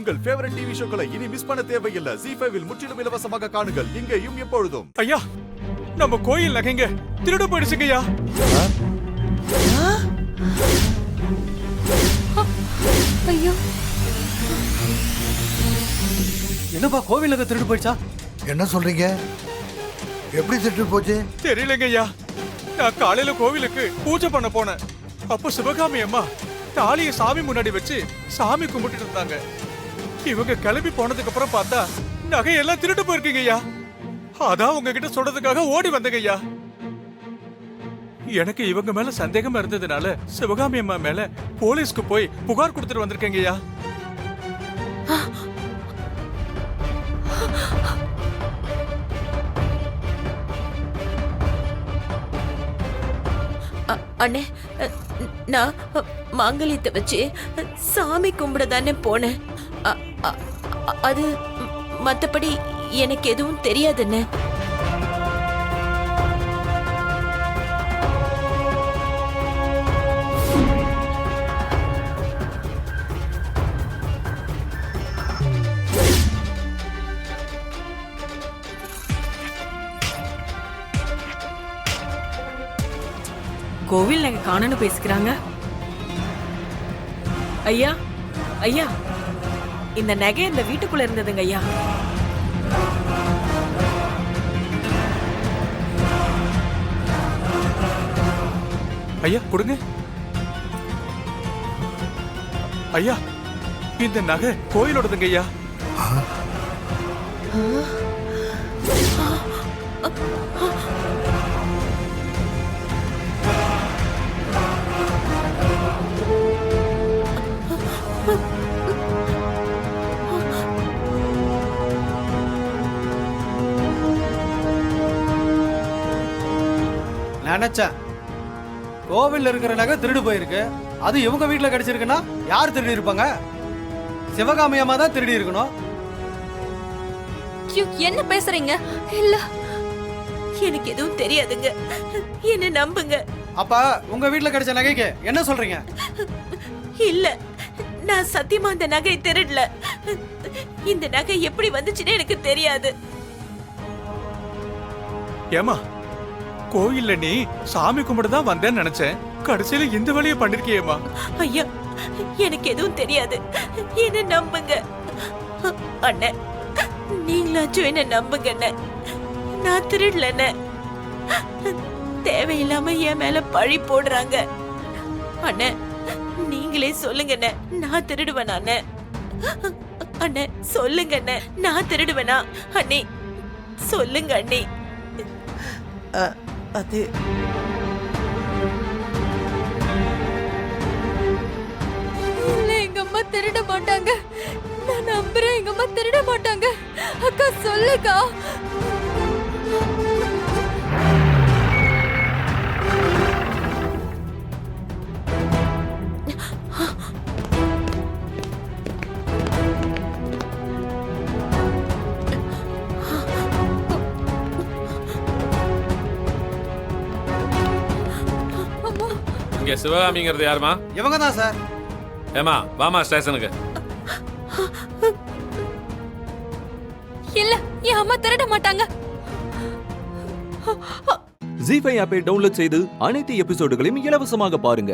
உங்கள் favourite TV ஷோக்களை இனி miss பண்ண தேவையில்லை. ZEE5 இல் முற்றிலும் இலவசமாக காணுங்கள், இங்கேயும் எப்பொழுதும். ஐயா, நம்ம கோயில் நகைங்க திருடு போயிடுச்சுங்கய்யா. ஐயோ, என்னப்பா கோவில் நகை திருடு போயிடுச்சா? என்ன சொல்றீங்க? எப்படி திருட்டு போச்சு? தெரியலங்க ஐயா. நான் காலையில கோவிலுக்கு பூஜை பண்ண போனேன். அப்போ சிவகாமி அம்மா தாலியை சாமி முன்னாடி வச்சு சாமி கும்பிட்டு இருந்தாங்க. இவங்க கிளம்பி போனதுக்கு அப்புறம் பார்த்தா நகையெல்லாம் திருட்டு போயிருக்கீங்க ஐயா. அதான் உங்ககிட்ட சொல்றதுக்காக ஓடி வந்தங்க ஐயா. எனக்கு இவங்க மேல சந்தேகமா இருந்ததுனால சிவகாமி அம்மா மேல போலீஸ்க்கு போய் புகார் கொடுத்துட்டு வந்திருக்கேங்க ஐயா. அண்ணே, நான் மாங்கல்யத்தை வச்சு சாமி கும்பிட தானே போனேன். அது மத்தபடி எனக்கு எதுவும் தெரியாதுன்னு. கோவில் நகை காணன்னு பேசிக்கிறாங்க. ஐயா, ஐயா, இந்த நகை இந்த வீட்டுக்குள்ள இருந்ததுங்க ஐயா. ஐயா கொடுங்க. ஐயா, இந்த நகை கோயிலோடதுங்க ஐயா. நினைச்சேன் கோவில் இருக்கிற நகை திருடு போயிருக்கு. அது இவங்க வீட்டுல கிடைச்சிருக்குன்னா யார் திருடி இருப்பாங்க? சிவகாமி அம்மா தான் திருடி இருக்கணும். என்ன பேசுறீங்க? இல்ல, எனக்கு எதுவும் தெரியாதுங்க, என்ன நம்புங்க. அப்ப உங்க வீட்டுல கிடைச்ச நகைக்கு என்ன சொல்றீங்க? இல்ல, நான் சத்தியமா அந்த நகை திருடல. இந்த நகை எப்படி வந்துச்சுன்னு எனக்கு தெரியாது. ஏமா, கோயில்ல நீ சாமி கும்பிட தான் வந்தேன்னு நினைச்சேன். கடைசியில இந்த வழியை பண்ணிருக்கியேமா. ஐயா, எனக்கு எதுவும் தெரியாது, என்ன நம்புங்க. அண்ணன், நீங்களாச்சும் என்ன நம்புங்க. நான் திருடல. தேவையில்லாம என் மேல பழி போடுறாங்க. அண்ணன், நீங்களே சொல்லுங்க, நான் திருடுவேனா? அண்ணன் சொல்லுங்க, நான் திருடுவேனா? அண்ணி சொல்லுங்க. அண்ணி, அது இல்ல, எங்க அம்மா திருட மாட்டாங்க. நான் நம்புறேன், எங்க அம்மா திருட மாட்டாங்க. அக்கா சொல்லுக்கா. இங்க சிவகாமிங்கிறது யாருமா? இவங்க தான் சார். ஏமா வாமா ஸ்டேஷனுக்கு. இல்ல, என் அம்மா திருட மாட்டாங்க. ZEE5 ஆப்பை டவுன்லோட் செய்து அனைத்து எபிசோடுகளையும் இலவசமாக பாருங்க.